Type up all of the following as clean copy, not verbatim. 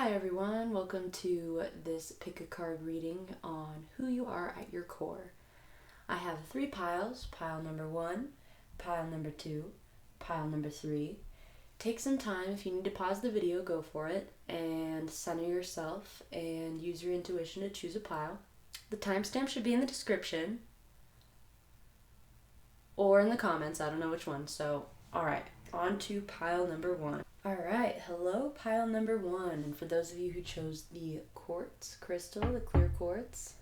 Hi everyone, welcome to this pick a card reading on who you are at your core. I have 3 piles, pile number 1, pile number 2, pile number 3. Take some time, if you need to pause the video, go for it, and center yourself and use your intuition to choose a pile. The timestamp should be in the description or in the comments, I don't know which one. So, alright, on to pile number 1. Alright, hello pile number 1, and for those of you who chose the quartz crystal, the clear quartz,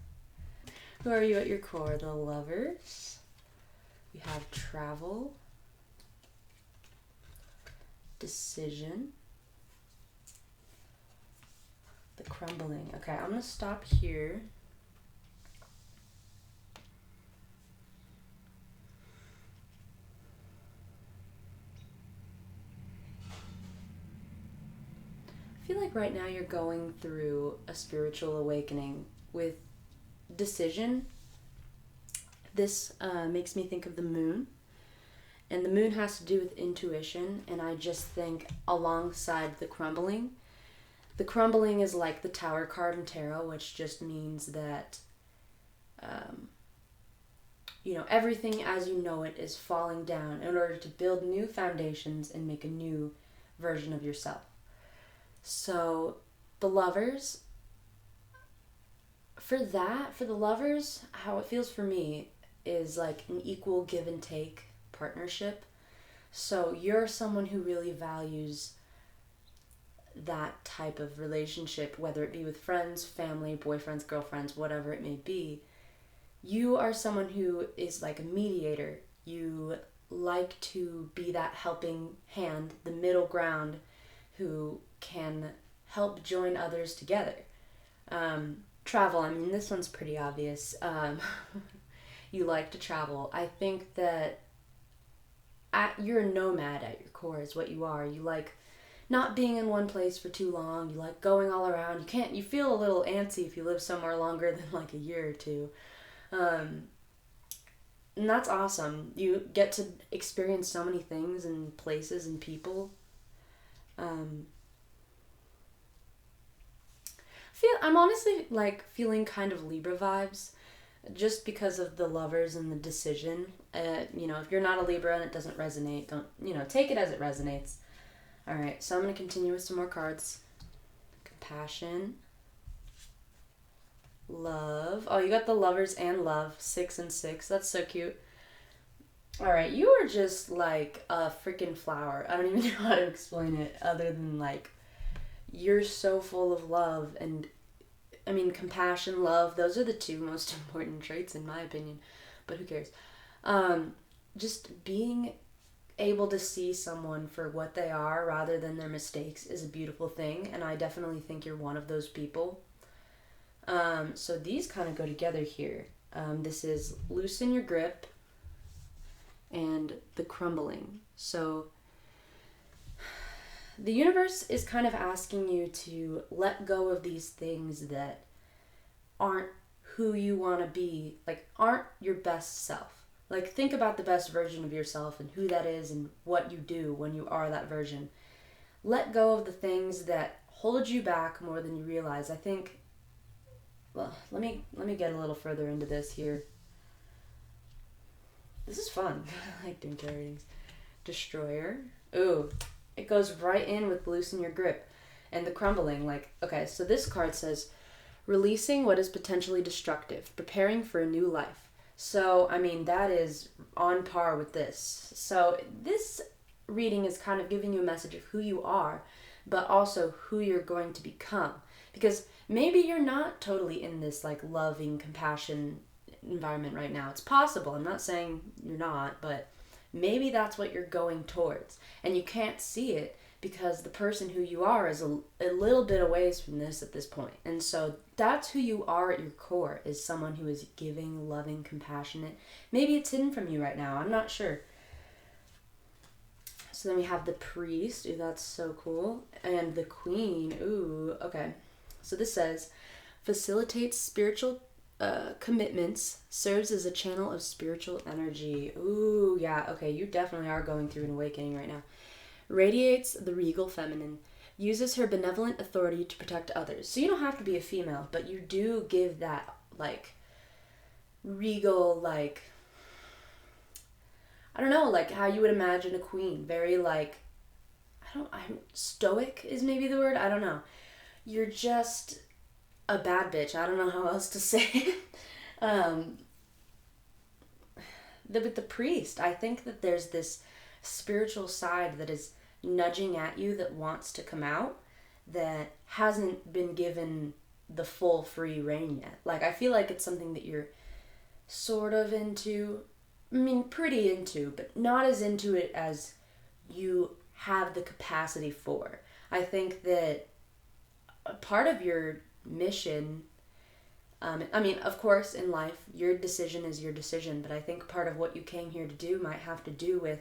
who are you at your core? The Lovers, you have Travel, Decision, the Crumbling. Okay, I'm going to stop here. I feel like right now you're going through a spiritual awakening with Decision. This makes me think of the moon, and the moon has to do with intuition, and I just think alongside the Crumbling is like the Tower card in tarot, which just means that everything as you know it is falling down in order to build new foundations and make a new version of yourself. So the Lovers, for the Lovers, how it feels for me is like an equal give and take partnership. So you're someone who really values that type of relationship, whether it be with friends, family, boyfriends, girlfriends, whatever it may be. You are someone who is like a mediator. You like to be that helping hand, the middle ground, who can help join others together. Travel, I mean, this one's pretty obvious. You like to travel. I think that you're a nomad at your core is what you are. You like not being in one place for too long. You like going all around. You feel a little antsy if you live somewhere longer than like a year or two. And that's awesome. You get to experience so many things and places and people. I'm honestly like feeling kind of Libra vibes just because of the Lovers and the Decision. If you're not a Libra and it doesn't resonate, don't, take it as it resonates. All right, so I'm going to continue with some more cards. Compassion. Love. Oh, you got the Lovers and Love. 6 and 6. That's so cute. All right, you are just like a freaking flower. I don't even know how to explain it other than like you're so full of love. And I mean, compassion, love, those are the 2 most important traits in my opinion, but who cares? Just being able to see someone for what they are rather than their mistakes is a beautiful thing, and I definitely think you're one of those people. So these kind of go together here. This is Loosen Your Grip and the Crumbling. So the universe is kind of asking you to let go of these things that aren't who you want to be, like aren't your best self. Like think about the best version of yourself and who that is and what you do when you are that version. Let go of the things that hold you back more than you realize. I think, well, let me get a little further into this here. This is fun. I like doing tarot readings. Destroyer. Ooh. It goes right in with Loosen Your Grip and the Crumbling. Okay, so this card says, releasing what is potentially destructive, preparing for a new life. So, I mean, that is on par with this. So this reading is kind of giving you a message of who you are, but also who you're going to become. Because maybe you're not totally in this like loving, compassion environment right now. It's possible. I'm not saying you're not, but maybe that's what you're going towards. And you can't see it because the person who you are is a little bit away from this at this point. And so that's who you are at your core, is someone who is giving, loving, compassionate. Maybe it's hidden from you right now. I'm not sure. So then we have the Priest. Ooh, that's so cool. And the Queen. Ooh, okay. So this says, facilitates spiritual commitments, serves as a channel of spiritual energy. Ooh, yeah, okay, you definitely are going through an awakening right now. Radiates the regal feminine, uses her benevolent authority to protect others. So you don't have to be a female, but you do give that, like, regal, like, I don't know, like how you would imagine a queen. Very, like, stoic is maybe the word. I don't know. You're just a bad bitch. I don't know how else to say it. With the priest, I think that there's this spiritual side that is nudging at you that wants to come out that hasn't been given the full free reign yet. Like, I feel like it's something that you're sort of into. I mean, pretty into, but not as into it as you have the capacity for. I think that a part of your mission, I mean, of course, in life, your decision is your decision, but I think part of what you came here to do might have to do with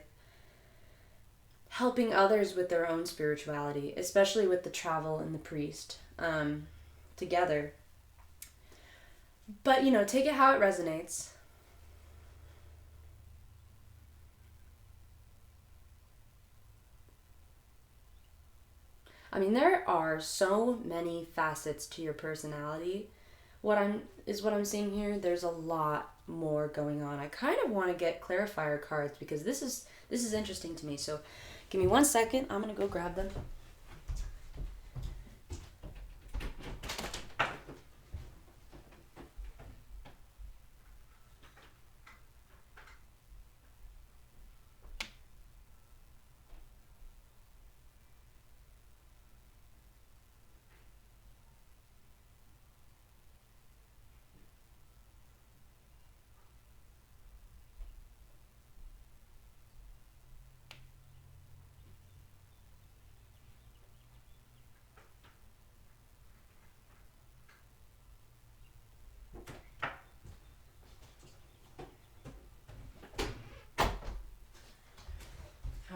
helping others with their own spirituality, especially with the travel and the priest together. But, take it how it resonates. I mean, there are so many facets to your personality. What I'm seeing here. There's a lot more going on. I kind of want to get clarifier cards because this is interesting to me. So, give me 1 second. I'm gonna go grab them.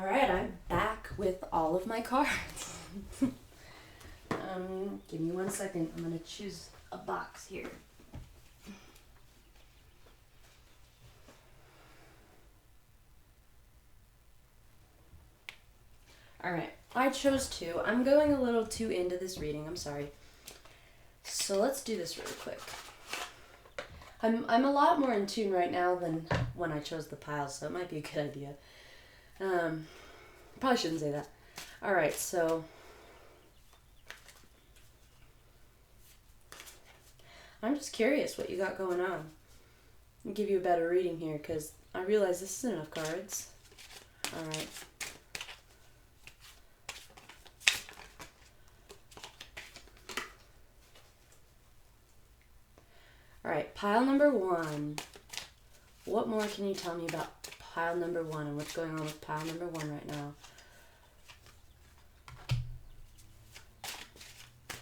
All right, I'm back with all of my cards. Give me 1 second. I'm gonna choose a box here. All right, I chose two. I'm going a little too into this reading. I'm sorry. So let's do this really quick. I'm a lot more in tune right now than when I chose the piles, so it might be a good idea. Probably shouldn't say that. All right, so I'm just curious what you got going on. I'll give you a better reading here because I realize this isn't enough cards. All right. All right, pile number one. What more can you tell me about pile number one and what's going on with pile number one right now?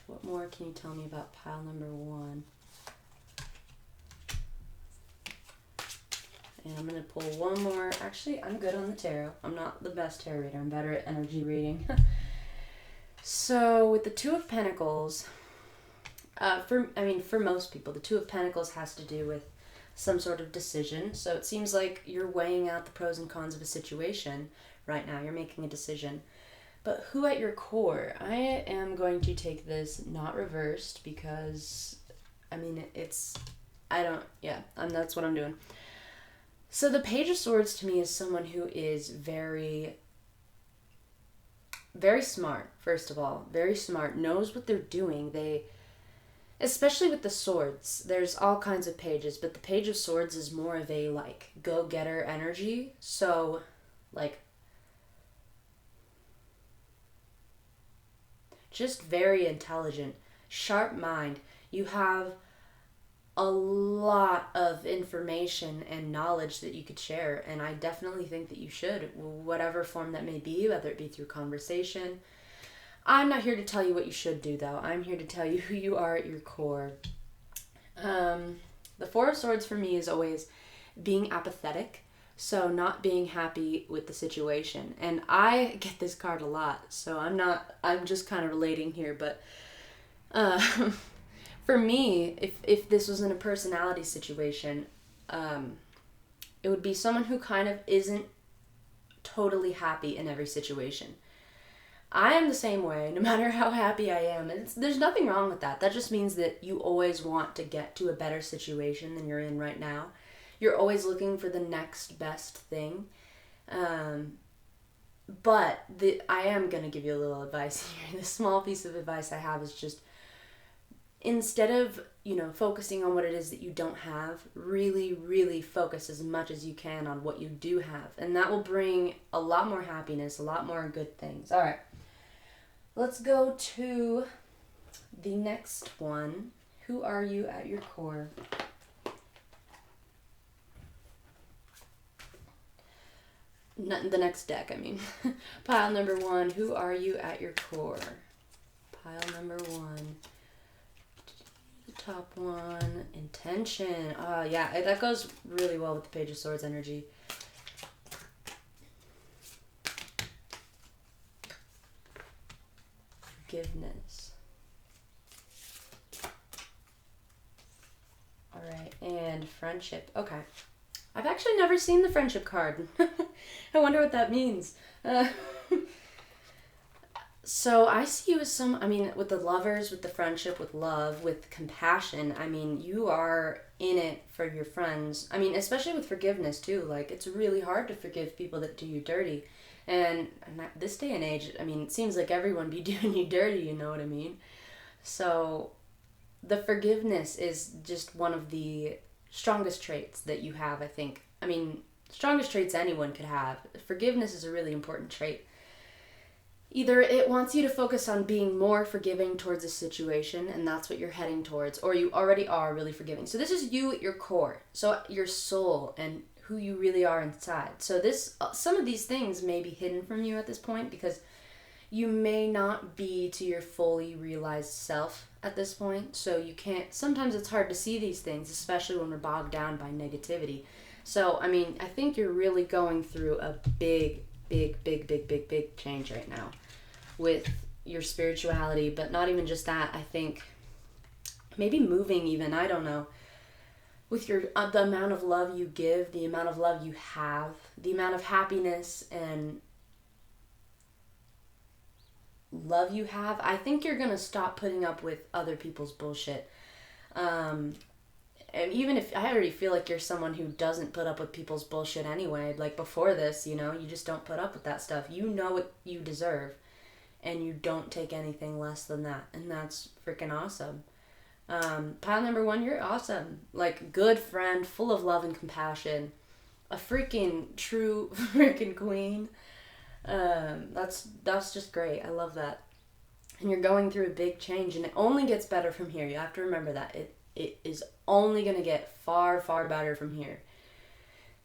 What more can you tell me about pile number one? And I'm going to pull one more. Actually, I'm good on the tarot. I'm not the best tarot reader. I'm better at energy reading. So, with the Two of Pentacles, for most people, the Two of Pentacles has to do with some sort of decision. So it seems like you're weighing out the pros and cons of a situation right now. You're making a decision. But who at your core? I am going to take this not reversed because, that's what I'm doing. So the Page of Swords to me is someone who is very, very smart, first of all. Very smart, knows what they're doing. Especially with the swords, there's all kinds of pages, but the Page of Swords is more of a, go-getter energy. So, just very intelligent, sharp mind. You have a lot of information and knowledge that you could share, and I definitely think that you should, whatever form that may be, whether it be through conversation. I'm not here to tell you what you should do, though. I'm here to tell you who you are at your core. The Four of Swords for me is always being apathetic, so not being happy with the situation. And I get this card a lot, so I'm just kind of relating here, but for me, if this was in a personality situation, it would be someone who kind of isn't totally happy in every situation. I am the same way, no matter how happy I am. There's nothing wrong with that. That just means that you always want to get to a better situation than you're in right now. You're always looking for the next best thing. But I am going to give you a little advice here. The small piece of advice I have is just, instead of, focusing on what it is that you don't have, really, really focus as much as you can on what you do have. And that will bring a lot more happiness, a lot more good things. All right. Let's go to the next one. Who are you at your core? The next deck, I mean. Pile number 1, who are you at your core? Pile number 1. The top one, intention. Yeah, that goes really well with the Page of Swords energy. Forgiveness. All right, and friendship. Okay. I've actually never seen the friendship card. I wonder what that means. So I see you as with the lovers, with the friendship, with love, with compassion. You are in it for your friends. Especially with forgiveness too. Like, it's really hard to forgive people that do you dirty. And this day and age, it seems like everyone be doing you dirty, you know what I mean? So the forgiveness is just one of the strongest traits that you have, I think. Strongest traits anyone could have. Forgiveness is a really important trait. Either it wants you to focus on being more forgiving towards a situation, and that's what you're heading towards, or you already are really forgiving. So this is you at your core, so your soul and who you really are inside. So some of these things may be hidden from you at this point because you may not be to your fully realized self at this point. So you can't, sometimes it's hard to see these things, especially when we're bogged down by negativity. So, I think you're really going through a big change right now with your spirituality, but not even just that. I think maybe moving even, I don't know, with your the amount of love you give, the amount of love you have, the amount of happiness and love you have. I think you're going to stop putting up with other people's bullshit. And even if I already feel like you're someone who doesn't put up with people's bullshit anyway, like before this, you just don't put up with that stuff. You know what you deserve, and you don't take anything less than that, and that's freaking awesome. Pile number 1, you're awesome. Like, good friend, full of love and compassion, a freaking true freaking queen. That's just great. I love that. And you're going through a big change, and it only gets better from here. You have to remember that. It is only going to get far, far better from here.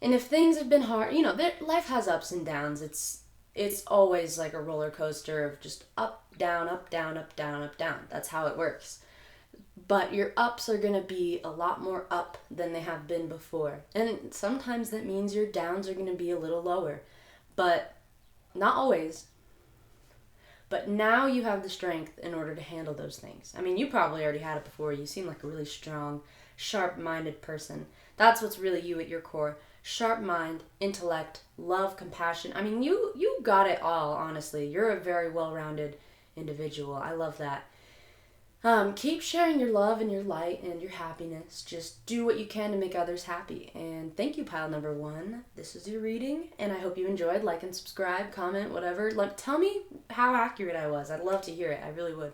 And if things have been hard, life has ups and downs. It's always like a roller coaster of just up, down, up, down, up, down, up, down. That's how it works. But your ups are going to be a lot more up than they have been before. And sometimes that means your downs are going to be a little lower. But not always. But now you have the strength in order to handle those things. You probably already had it before. You seem like a really strong, sharp-minded person. That's what's really you at your core. Sharp mind, intellect, love, compassion. You got it all, honestly. You're a very well-rounded individual. I love that. Keep sharing your love and your light and your happiness. Just do what you can to make others happy. And thank you, pile number 1. This is your reading, and I hope you enjoyed. Like and subscribe, comment, whatever. Tell me how accurate I was. I'd love to hear it. I really would.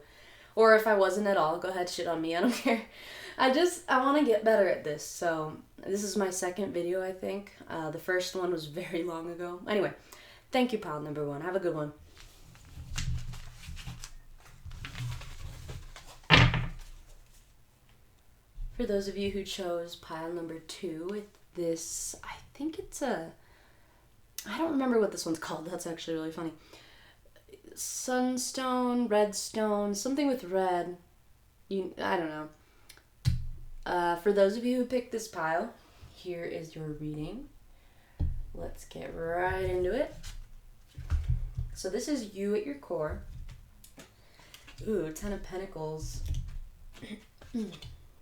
Or if I wasn't at all, go ahead, shit on me. I don't care. I want to get better at this. So this is my second video, I think. The first one was very long ago. Anyway, thank you, pile number 1. Have a good one. For those of you who chose pile number 2 with this, I think it's I don't remember what this one's called. That's actually really funny. Sunstone, redstone, something with red. I don't know. For those of you who picked this pile, here is your reading. Let's get right into it. So this is you at your core. Ooh, 10 of Pentacles.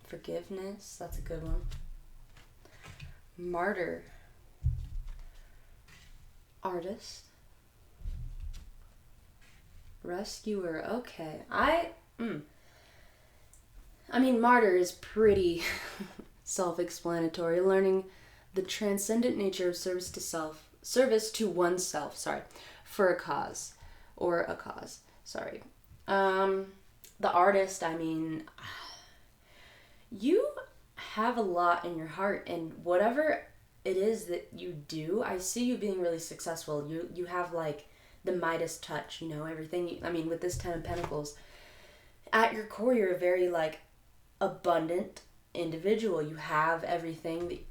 Forgiveness, that's a good one. Martyr. Artist. Rescuer. Okay. I mean, martyr is pretty self-explanatory. Learning the transcendent nature of service to oneself, for a cause, or a cause, the artist, I mean, you have a lot in your heart, and whatever it is that you do, I see you being really successful. You have like the Midas touch, everything. I mean, with this 10 of Pentacles, at your core, you're a very like abundant individual. You have everything that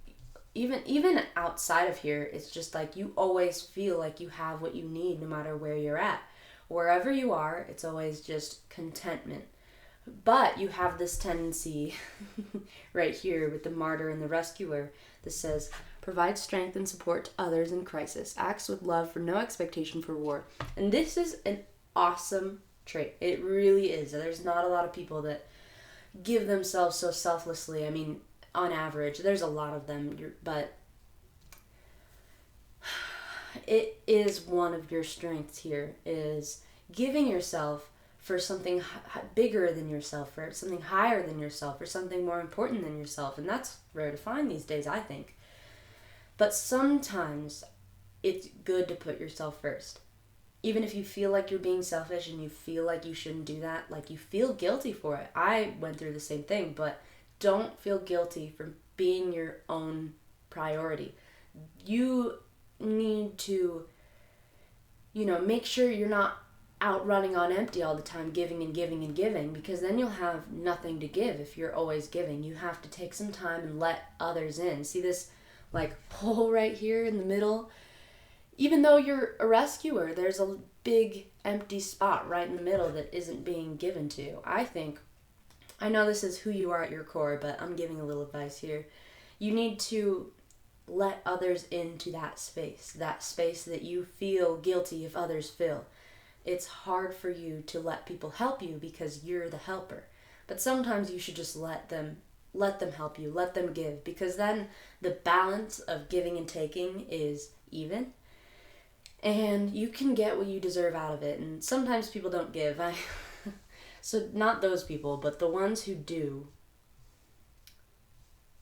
even outside of here, it's just like you always feel like you have what you need no matter where you're at. Wherever you are, it's always just contentment. But you have this tendency right here with the martyr and the rescuer that says, provide strength and support to others in crisis. Acts with love for no expectation for reward. And this is an awesome trait. It really is. There's not a lot of people that give themselves so selflessly. I mean, on average, there's a lot of them, but it is one of your strengths here, is giving yourself for something bigger than yourself, for something higher than yourself, for something more important than yourself. And that's rare to find these days, I think. But sometimes it's good to put yourself first. Even if you feel like you're being selfish and you feel like you shouldn't do that, like you feel guilty for it. I went through the same thing, but don't feel guilty for being your own priority. You need to, make sure you're not out running on empty all the time, giving and giving and giving, because then you'll have nothing to give if you're always giving. You have to take some time and let others in. See this like hole right here in the middle? Even though you're a rescuer, there's a big empty spot right in the middle that isn't being given to. I know this is who you are at your core, but I'm giving a little advice here. You need to let others into that space that you feel guilty if others fill. It's hard for you to let people help you because you're the helper. But sometimes you should just let them help you, let them give, because then the balance of giving and taking is even. And you can get what you deserve out of it. And sometimes people don't give. So not those people, but the ones who do.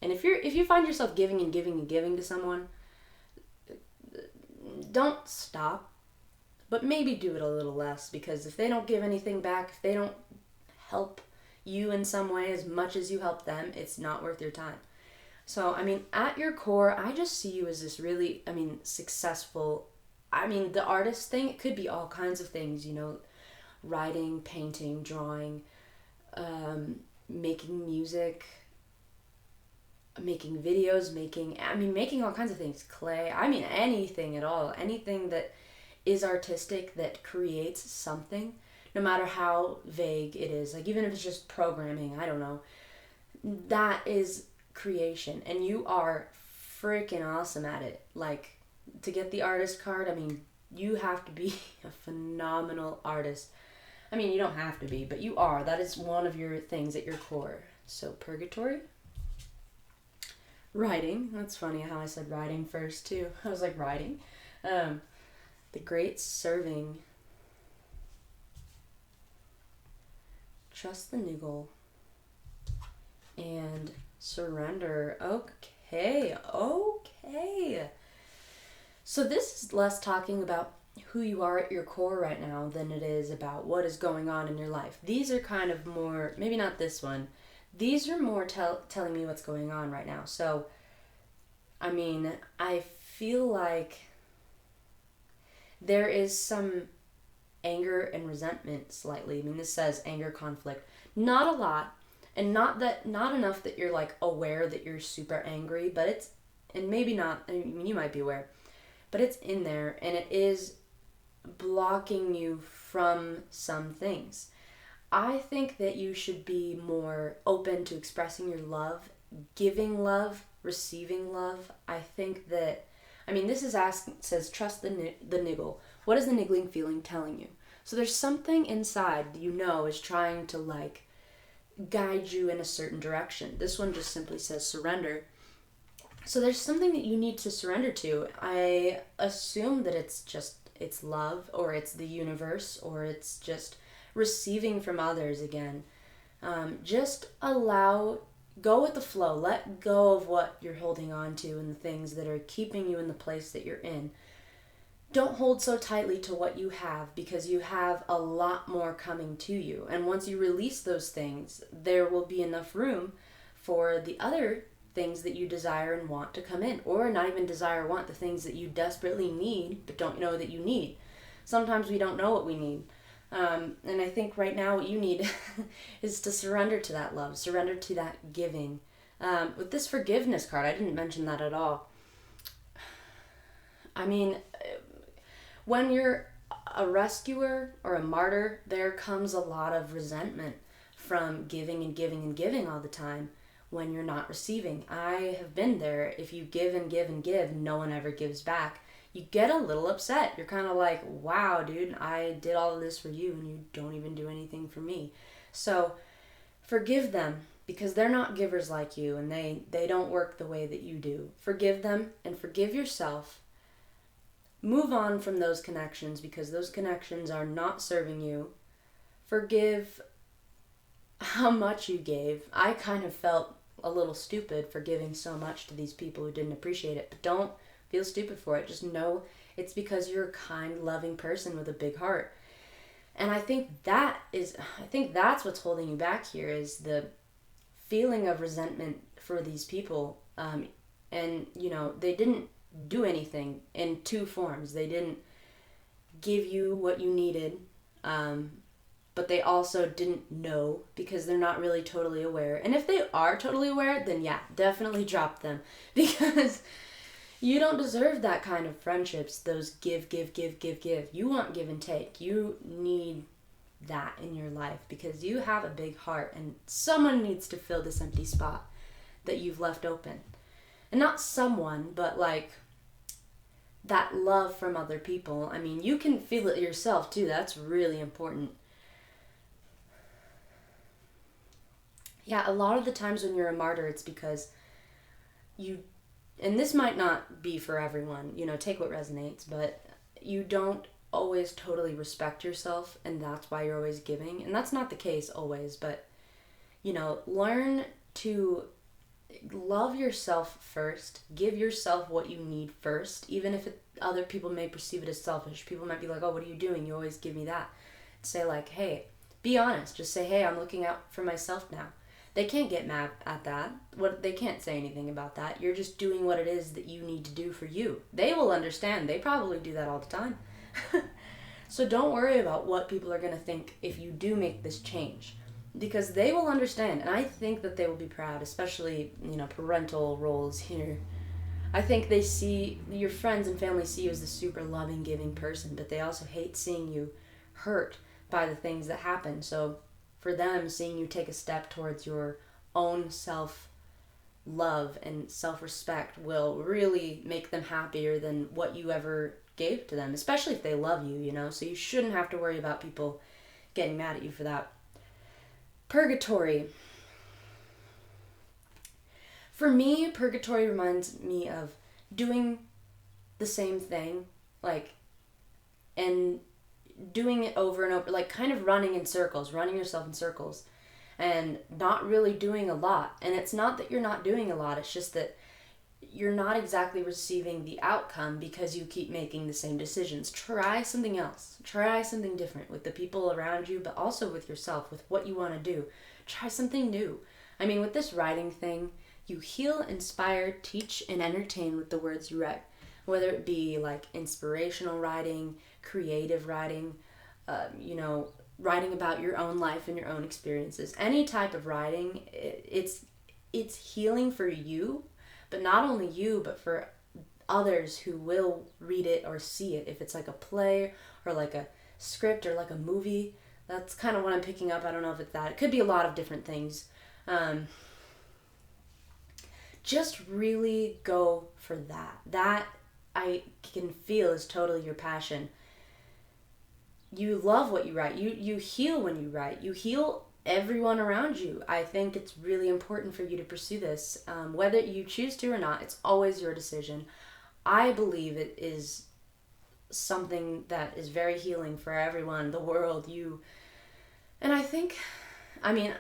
And if you find yourself giving and giving and giving to someone, don't stop, but maybe do it a little less, because if they don't give anything back, if they don't help you in some way as much as you help them, it's not worth your time. So, I mean, at your core, I just see you as this really, successful. The artist thing, it could be all kinds of things, writing, painting, drawing, making music, making videos, making all kinds of things, clay, anything at all, anything that is artistic, that creates something, no matter how vague it is, like even if it's just programming, I don't know, that is creation, and you are freaking awesome at it. Like, to get the artist card, you have to be a phenomenal artist. You don't have to be, but you are. That is one of your things at your core. So, purgatory. Writing. That's funny how I said writing first, too. I was like, writing. The great serving. Trust the niggle. And surrender. Okay. So this is less talking about who you are at your core right now than it is about what is going on in your life. These are kind of more, maybe not this one, these are more telling me what's going on right now. So, I feel like there is some anger and resentment slightly. This says anger, conflict. Not a lot, and not enough that you're like aware that you're super angry, but it's, and maybe not, you might be aware, but it's in there, and it is blocking you from some things. I think that you should be more open to expressing your love, giving love, receiving love. I think that, this says trust the niggle. What is the niggling feeling telling you? So there's something inside is trying to like guide you in a certain direction. This one just simply says surrender. So there's something that you need to surrender to. I assume that it's it's love, or it's the universe, or it's just receiving from others again. Just go with the flow. Let go of what you're holding on to and the things that are keeping you in the place that you're in. Don't hold so tightly to what you have, because you have a lot more coming to you. And once you release those things, there will be enough room for the other things that you desire and want to come in. Or not even desire or want, the things that you desperately need but don't know that you need. Sometimes we don't know what we need. And I think right now what you need is to surrender to that love, surrender to that giving. With this forgiveness card, I didn't mention that at all. I mean, when you're a rescuer or a martyr, there comes a lot of resentment from giving and giving and giving all the time when you're not receiving. I have been there. If you give and give and give, no one ever gives back. You get a little upset. You're kind of like, wow, dude, I did all of this for you and you don't even do anything for me. So forgive them, because they're not givers like you, and they don't work the way that you do. Forgive them and forgive yourself. Move on from those connections, because those connections are not serving you. Forgive how much you gave. I kind of felt a little stupid for giving so much to these people who didn't appreciate it, but don't feel stupid for it. Just know it's because you're a kind, loving person with a big heart. And I think that's what's holding you back here, is the feeling of resentment for these people. And they didn't do anything in two forms. They didn't give you what you needed, but they also didn't know, because they're not really totally aware. And if they are totally aware, then yeah, definitely drop them, because you don't deserve that kind of friendships, those give. You want give and take. You need that in your life, because you have a big heart, and someone needs to fill this empty spot that you've left open. And not someone, but like that love from other people. I mean, you can feel it yourself too. That's really important. Yeah, a lot of the times when you're a martyr, it's because and this might not be for everyone, take what resonates, but you don't always totally respect yourself, and that's why you're always giving. And that's not the case always, but, learn to love yourself first. Give yourself what you need first, even if other people may perceive it as selfish. People might be like, oh, what are you doing? You always give me that. Say like, hey, be honest. Just say, hey, I'm looking out for myself now. They can't get mad at that. They can't say anything about that. You're just doing what it is that you need to do for you. They will understand. They probably do that all the time. So don't worry about what people are going to think if you do make this change, because they will understand. And I think that they will be proud, especially, parental roles here. I think they see, your friends and family see you as the super loving, giving person, but they also hate seeing you hurt by the things that happen. So for them, seeing you take a step towards your own self-love and self-respect will really make them happier than what you ever gave to them, especially if they love you, So you shouldn't have to worry about people getting mad at you for that. Purgatory. For me, purgatory reminds me of doing the same thing, and doing it over and over, kind of running yourself in circles, and not really doing a lot. And it's not that you're not doing a lot, it's just that you're not exactly receiving the outcome because you keep making the same decisions. Try something else. Try something different with the people around you, but also with yourself, with what you want to do. Try something new. I mean, with this writing thing, you heal, inspire, teach, and entertain with the words you write. Whether it be inspirational writing, creative writing, writing about your own life and your own experiences. Any type of writing, it's healing for you, but not only you, but for others who will read it or see it. If it's like a play or like a script or like a movie, that's kind of what I'm picking up. I don't know if it's that. It could be a lot of different things. Just really go for that. That I can feel is totally your passion. You love what you write. You heal when you write. You heal everyone around you. I think it's really important for you to pursue this. Whether you choose to or not, it's always your decision. I believe it is something that is very healing for everyone, the world, you. And I think, I mean,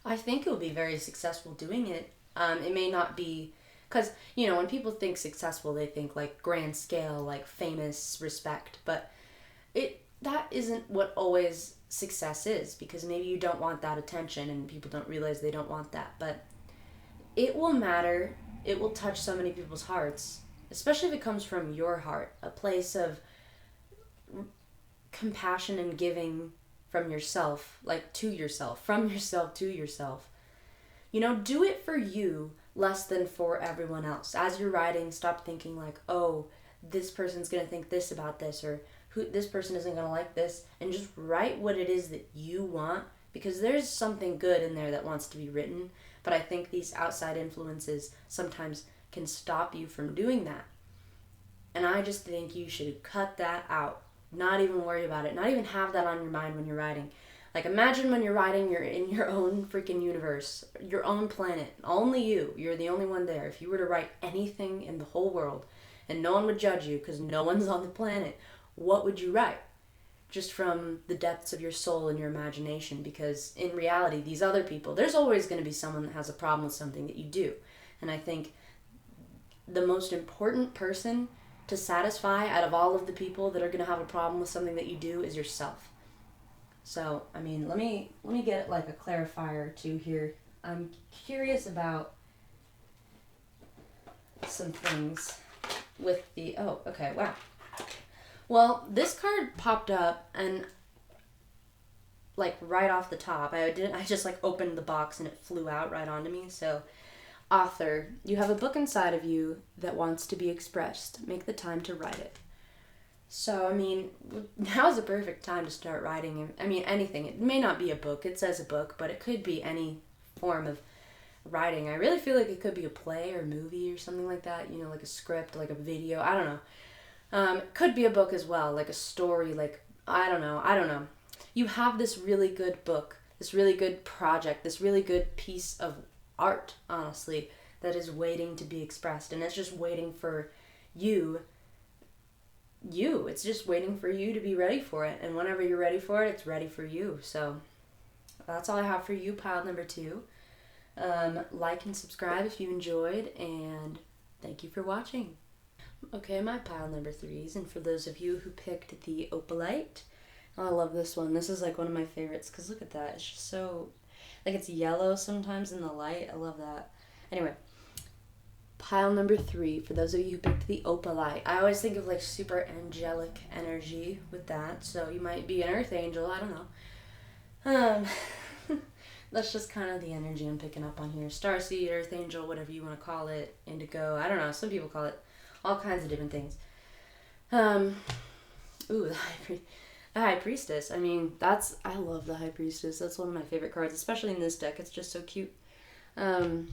I think you'll be very successful doing it. It may not be, because, when people think successful, they think like grand scale, like famous, respect, but that isn't what always success is, because maybe you don't want that attention and people don't realize they don't want that, but it will matter. It will touch so many people's hearts, especially if it comes from your heart, a place of compassion and giving from yourself, like to yourself, from yourself to yourself. Do it for you less than for everyone else. As you're writing, stop thinking like, oh, this person's going to think this about this, or this person isn't going to like this, and just write what it is that you want, because there's something good in there that wants to be written, but I think these outside influences sometimes can stop you from doing that. And I just think you should cut that out. Not even worry about it. Not even have that on your mind when you're writing. Like, imagine when you're writing, you're in your own freaking universe, your own planet, only you. You're the only one there. If you were to write anything in the whole world and no one would judge you because no one's on the planet, what would you write? Just from the depths of your soul and your imagination, because in reality, these other people, there's always going to be someone that has a problem with something that you do. And I think the most important person to satisfy out of all of the people that are going to have a problem with something that you do is yourself. So, I mean, let me get like a clarifier or two here. I'm curious about some things with the, oh, okay, wow. Well, this card popped up and like right off the top, I just like opened the box and it flew out right onto me. So, author, you have a book inside of you that wants to be expressed. Make the time to write it. So, I mean, now's the perfect time to start writing. I mean, anything. It may not be a book. It says a book, but it could be any form of writing. I really feel like it could be a play or movie or something like that. Like a script, like a video. I don't know. It could be a book as well, like a story, like, I don't know. You have this really good book, this really good project, this really good piece of art, honestly, that is waiting to be expressed. And it's just waiting for you. It's just waiting for you to be ready for it. And whenever you're ready for it, it's ready for you. So that's all I have for you, pile number 2. Like and subscribe if you enjoyed, and thank you for watching. Okay, my pile number 3s, and for those of you who picked the opalite, I love this one. This is like one of my favorites, because look at that. It's just so, like, it's yellow sometimes in the light. I love that. Anyway, pile number 3, for those of you who picked the opalite. I always think of like super angelic energy with that, so you might be an earth angel, I don't know. That's just kind of the energy I'm picking up on here. Starseed, earth angel, whatever you want to call it, indigo, I don't know, some people call it all kinds of different things. The High Priestess. I mean, I love the High Priestess. That's one of my favorite cards, especially in this deck. It's just so cute. High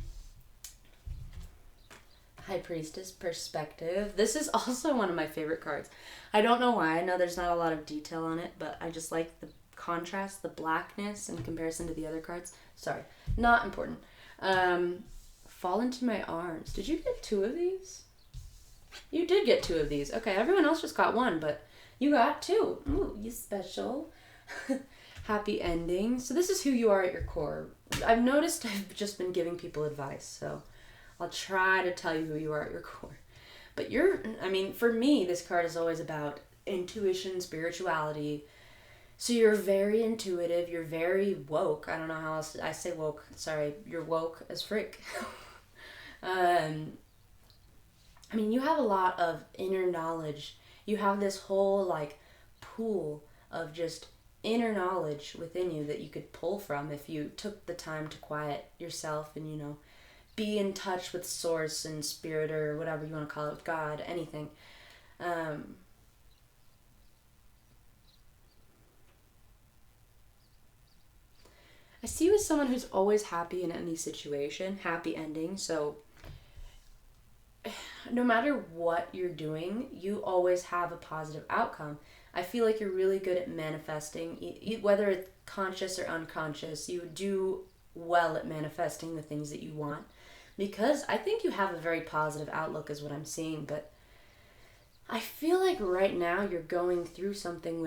Priestess, perspective. This is also one of my favorite cards. I don't know why. I know there's not a lot of detail on it, but I just like the contrast, the blackness in comparison to the other cards. Sorry, not important. Fall into my arms. Did you get 2 of these? You did get 2 of these. Okay, everyone else just got 1, but you got 2. Ooh, you special. Happy ending. So this is who you are at your core. I've noticed I've just been giving people advice, so I'll try to tell you who you are at your core. But for me, this card is always about intuition, spirituality. So you're very intuitive. You're very woke. I don't know how else I say woke. Sorry, you're woke as frick. You have a lot of inner knowledge. You have this whole like pool of just inner knowledge within you that you could pull from if you took the time to quiet yourself and, be in touch with source and spirit, or whatever you want to call it, God, anything. I see you as someone who's always happy in any situation, happy ending. So no matter what you're doing, you always have a positive outcome. I feel like you're really good at manifesting, whether it's conscious or unconscious. You do well at manifesting the things that you want. because I think you have a very positive outlook is what I'm seeing, but I feel like right now you're going through something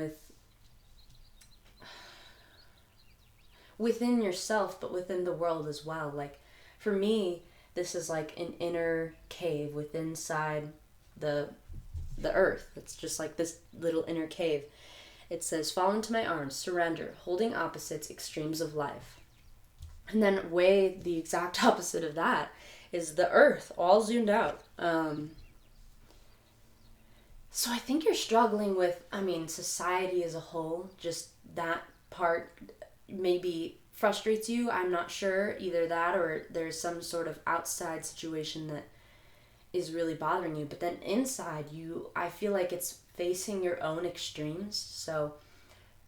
within yourself, but within the world as well. Like, for me, this is like an inner cave within inside the earth. It's just like this little inner cave. It says, fall into my arms, surrender, holding opposites, extremes of life. And then way the exact opposite of that is the earth, all zoomed out. So I think you're struggling with, society as a whole, just that part maybe frustrates you. I'm not sure, either that or there's some sort of outside situation that is really bothering you. But then inside you, I feel like it's facing your own extremes. So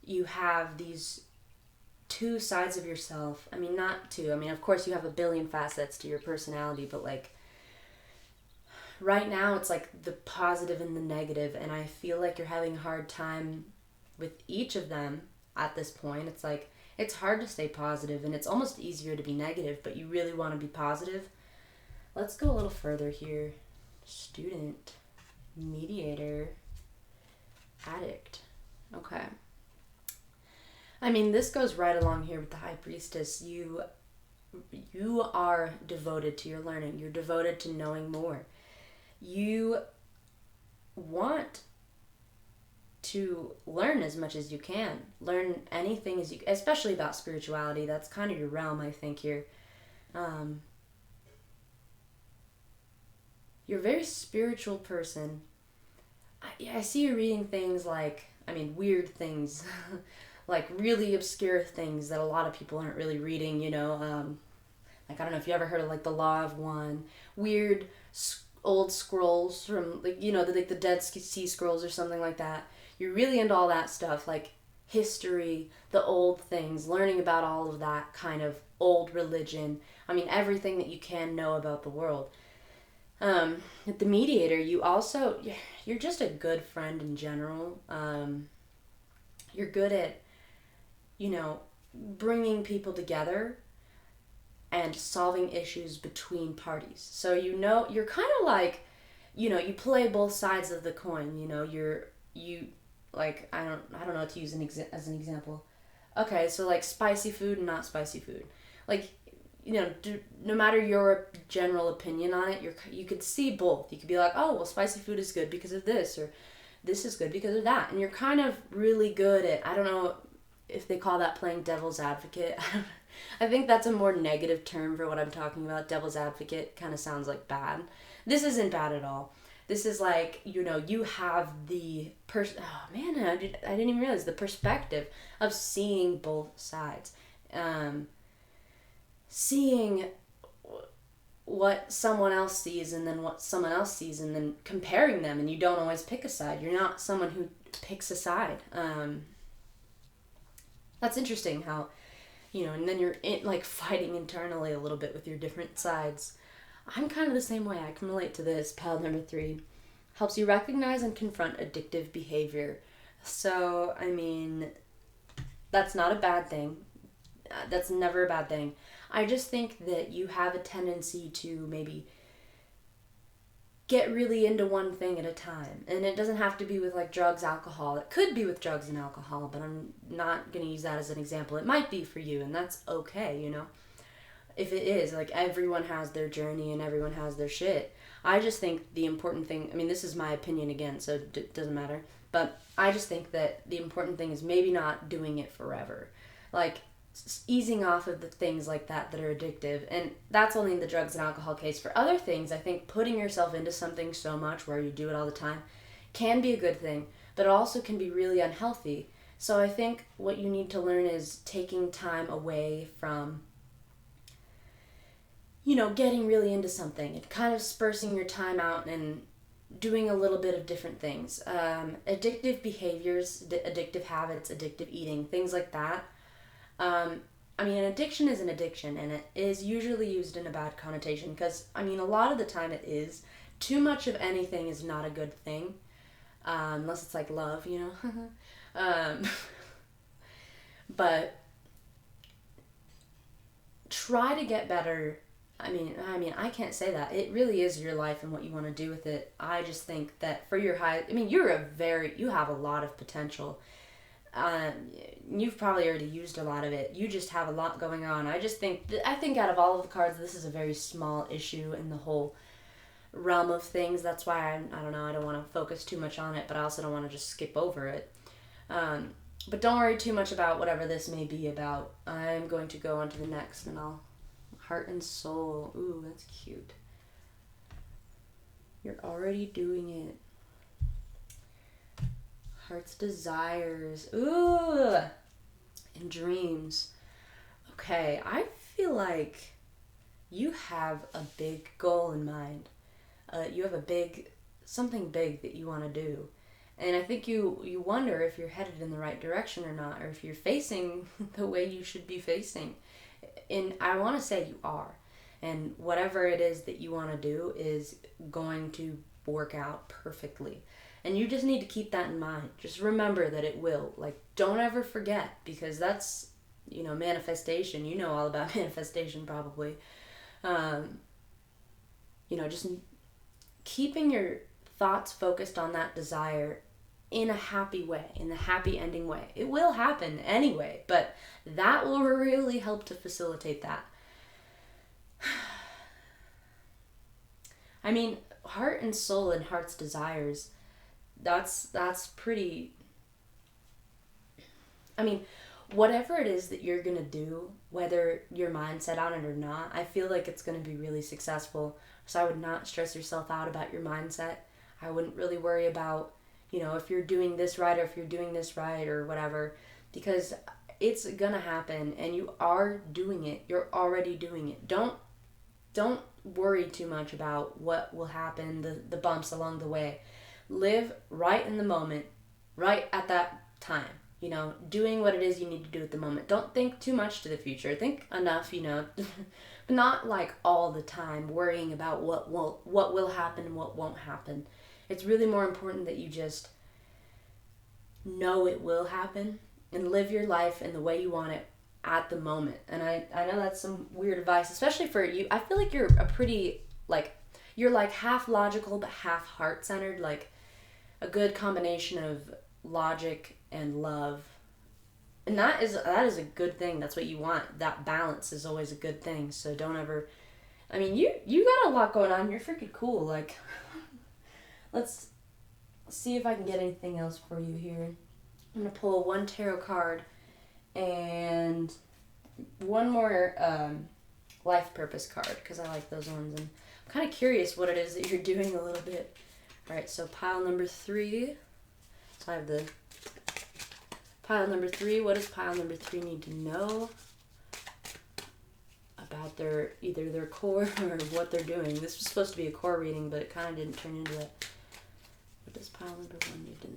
you have these two sides of yourself. Not two. Of course you have a billion facets to your personality, but like right now it's like the positive and the negative, and I feel like you're having a hard time with each of them at this point. It's like it's hard to stay positive, and it's almost easier to be negative, but you really want to be positive. Let's go a little further here. Student, mediator, addict. Okay. This goes right along here with the High Priestess. You are devoted to your learning. You're devoted to knowing more. You want to learn as much as you can. Learn anything as you, especially about spirituality. That's kind of your realm, I think, here. You're a very spiritual person. I see you reading things like, weird things, like really obscure things that a lot of people aren't really reading, like, I don't know if you ever heard of like the Law of One, weird old scrolls from like, the Dead Sea Scrolls or something like that. You're really into all that stuff, like history, the old things, learning about all of that kind of old religion. Everything that you can know about the world. At the mediator, you're just a good friend in general. You're good at, bringing people together and solving issues between parties. So, you're kind of like, you play both sides of the coin. You like, I don't know what to use as an example. Okay, so like spicy food and not spicy food. Like, no matter your general opinion on it, you could see both. You could be like, oh, well, spicy food is good because of this, or this is good because of that. And you're kind of really good at, I don't know if they call that playing devil's advocate. I think that's a more negative term for what I'm talking about. Devil's advocate kind of sounds like bad. This isn't bad at all. This is like, you have the oh man, I didn't even realize the perspective of seeing both sides. Seeing what someone else sees and then what someone else sees and then comparing them, and you don't always pick a side. You're not someone who picks a side. That's interesting how, and then you're fighting internally a little bit with your different sides. I'm kind of the same way. I can relate to this. Pile number 3 helps you recognize and confront addictive behavior. So, that's not a bad thing. That's never a bad thing. I just think that you have a tendency to maybe get really into one thing at a time. And it doesn't have to be with like drugs, alcohol. It could be with drugs and alcohol, but I'm not going to use that as an example. It might be for you, and that's okay, If it is, like, everyone has their journey and everyone has their shit. I just think the important thing, this is my opinion again, so it doesn't matter. But I just think that the important thing is maybe not doing it forever. Like, easing off of the things like that are addictive. And that's only in the drugs and alcohol case. For other things, I think putting yourself into something so much where you do it all the time can be a good thing, but it also can be really unhealthy. So I think what you need to learn is taking time away from, getting really into something and kind of spacing your time out and doing a little bit of different things. Addictive behaviors, addictive habits, addictive eating, things like that. An addiction is an addiction, and it is usually used in a bad connotation because, a lot of the time it is. Too much of anything is not a good thing, unless it's like love, But try to get better I can't say that. It really is your life and what you want to do with it. I just think that for your you have a lot of potential. Um, you've probably already used a lot of it. You just have a lot going on. I think out of all of the cards, this is a very small issue in the whole realm of things. That's why I don't know. I don't want to focus too much on it, but I also don't want to just skip over it. But don't worry too much about whatever this may be about. I'm going to go on to the next, and I'll heart and soul. Ooh, that's cute. You're already doing it. Heart's desires. Ooh. And dreams. Okay, I feel like you have a big goal in mind. You have something big that you want to do. And I think you wonder if you're headed in the right direction or not, or if you're facing the way you should be facing. And I want to say you are. And whatever it is that you want to do is going to work out perfectly. And you just need to keep that in mind. Just remember that it will. Like, don't ever forget, because that's, manifestation. You know all about manifestation probably. Just keeping your thoughts focused on that desire in a happy way, in the happy ending way. It will happen anyway, but that will really help to facilitate that. Heart and soul and heart's desires, that's pretty... whatever it is that you're going to do, whether your mind's set on it or not, I feel like it's going to be really successful. So I would not stress yourself out about your mindset. I wouldn't really worry about, if you're doing this right or if you're doing this right or whatever, because it's going to happen and you are doing it. You're already doing it. Don't worry too much about what will happen, the bumps along the way. Live right in the moment, right at that time. Doing what it is you need to do at the moment. Don't think too much to the future. Think enough, but not like all the time worrying about what will happen and what won't happen. It's really more important that you just know it will happen and live your life in the way you want it at the moment. And I know that's some weird advice, especially for you. I feel like you're a pretty, you're like half logical but half heart-centered, like a good combination of logic and love. And that is a good thing. That's what you want. That balance is always a good thing. So don't ever... you got a lot going on. You're freaking cool. Let's see if I can get anything else for you here. I'm going to pull one tarot card and one more life purpose card, because I like those ones. And I'm kind of curious what it is that you're doing a little bit. All right, so pile number 3. So I have the pile number 3. What does pile number 3 need to know about either their core or what they're doing? This was supposed to be a core reading, but it kind of didn't turn into it. What does pile number 1 need to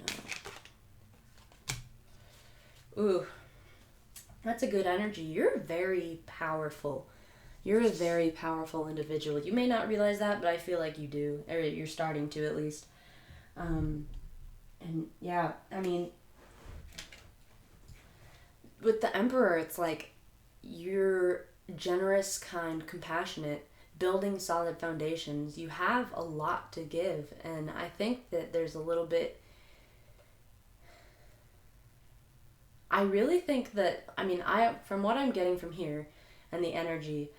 know? Ooh, that's a good energy. You're very powerful. You're a very powerful individual. You may not realize that, but I feel like you do. Or you're starting to, at least. And yeah, with the Emperor, it's like you're generous, kind, compassionate, building solid foundations. You have a lot to give, and I think that there's a little bit... I really think that, from what I'm getting from here and the energy,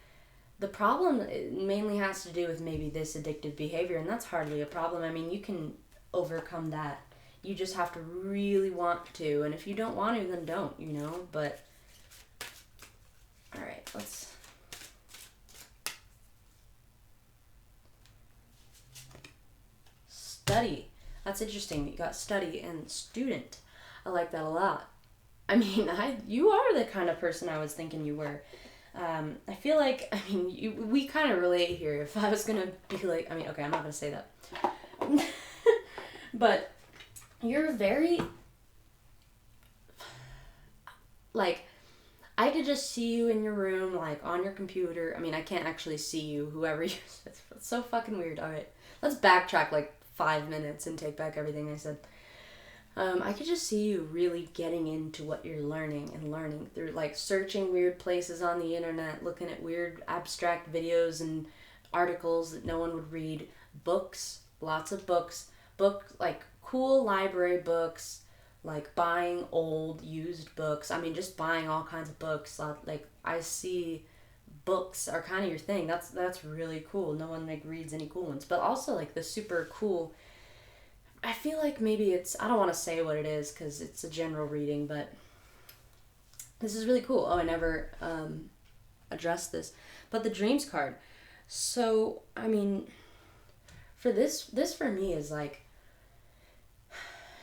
the problem mainly has to do with maybe this addictive behavior, and that's hardly a problem. You can overcome that. You just have to really want to, and if you don't want to, then don't, but... Alright, let's... Study. That's interesting. You got study and student. I like that a lot. You are the kind of person I was thinking you were. I feel like, we kind of relate here. If I was going to be like, okay, I'm not going to say that. But you're very, I could just see you in your room, on your computer. I can't actually see you, whoever you... It's so fucking weird. All right, let's backtrack 5 minutes and take back everything I said. I could just see you really getting into what you're learning and learning through like searching weird places on the internet, looking at weird abstract videos and articles that no one would read, books, lots of books, like cool library books, like buying old used books. I mean, just buying all kinds of books. Like I see books are kind of your thing. That's really cool. No one like reads any cool ones, but also like the super cool. I feel like maybe it's, I don't want to say what it is because it's a general reading, but this is really cool. Oh, I never addressed this, but the dreams card. So I mean, for this for me is like,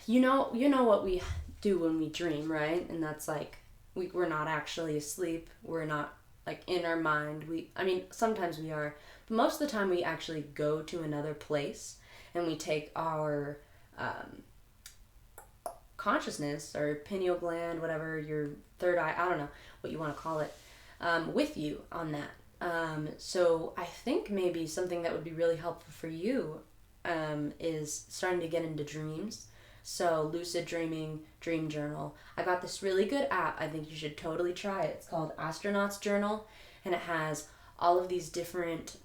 you know what we do when we dream, right? And that's like we're not actually asleep. We're not like in our mind. I mean, sometimes we are, but most of the time we actually go to another place and we take our consciousness or pineal gland, whatever, your third eye, I don't know what you want to call it, with you on that. So I think maybe something that would be really helpful for you is starting to get into dreams. So lucid dreaming, dream journal. I got this really good app. I think you should totally try it. It's called Astronaut's Journal, and it has all of these different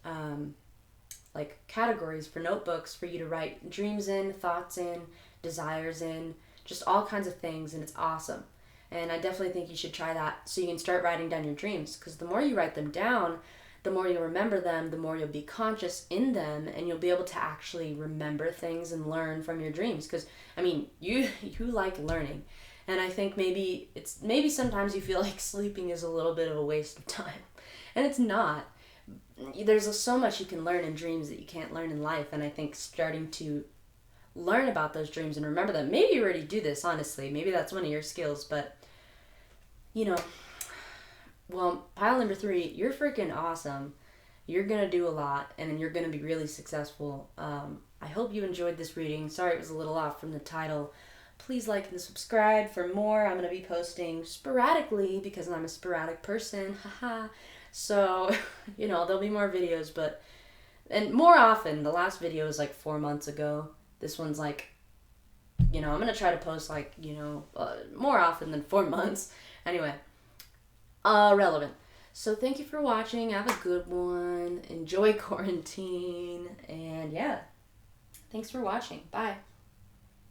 like categories for notebooks for you to write dreams in, thoughts in, desires in, just all kinds of things, and it's awesome. And I definitely think you should try that so you can start writing down your dreams, because the more you write them down, the more you'll remember them, the more you'll be conscious in them, and you'll be able to actually remember things and learn from your dreams. Because I mean, you like learning, and I think maybe sometimes you feel like sleeping is a little bit of a waste of time, and it's not. There's so much you can learn in dreams that you can't learn in life, and I think starting to learn about those dreams and remember them. Maybe you already do this, honestly. Maybe that's one of your skills, but you know. Well, pile number 3, you're freaking awesome. You're going to do a lot, and you're going to be really successful. I hope you enjoyed this reading. Sorry it was a little off from the title. Please like and subscribe for more. I'm going to be posting sporadically because I'm a sporadic person. Haha. So, there'll be more videos, and more often. The last video was like 4 months ago. This one's like, I'm going to try to post like, more often than 4 months. Anyway. Relevant. So thank you for watching. Have a good one. Enjoy quarantine. And yeah, thanks for watching. Bye.